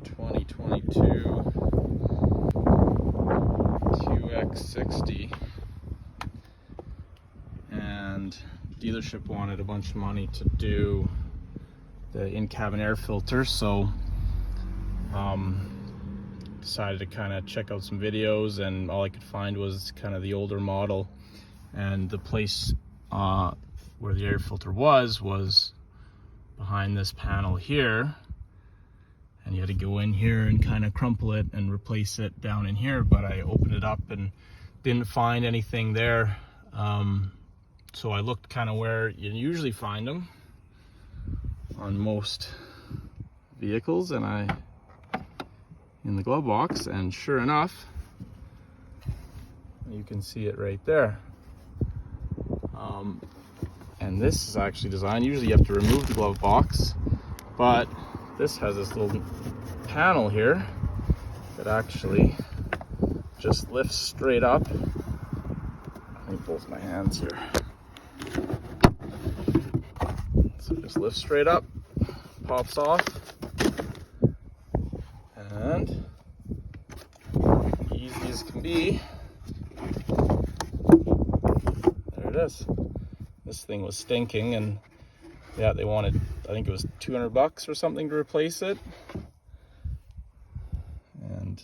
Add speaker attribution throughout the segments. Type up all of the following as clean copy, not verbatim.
Speaker 1: 2022 QX60, and dealership wanted a bunch of money to do the in-cabin air filter, so decided to kind of check out some videos, and all I could find was kind of the older model, and the place where the air filter was behind this panel here, and you had to go in here and kind of crumple it and replace it down in here. But I opened it up and didn't find anything there, so I looked kind of where you usually find them on most vehicles, and in the glove box, and sure enough, you can see it right there. And this is actually designed, usually you have to remove the glove box, but this has this little panel here that actually just lifts straight up. Let me both my hands here. So it just lifts straight up, pops off, and easy as can be, there it is. This thing was stinking, and yeah, they wanted, I think it was $200 or something to replace it. And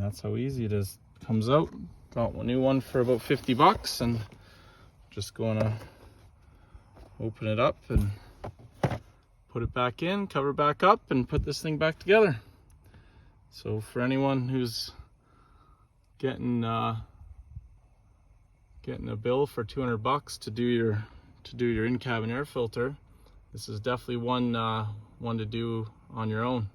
Speaker 1: that's how easy it is. Comes out, got a new one for about $50, and just gonna open it up and put it back in, cover back up, and put this thing back together. So for anyone who's getting a bill for $200 to do your in-cabin air filter, this is definitely one to do on your own.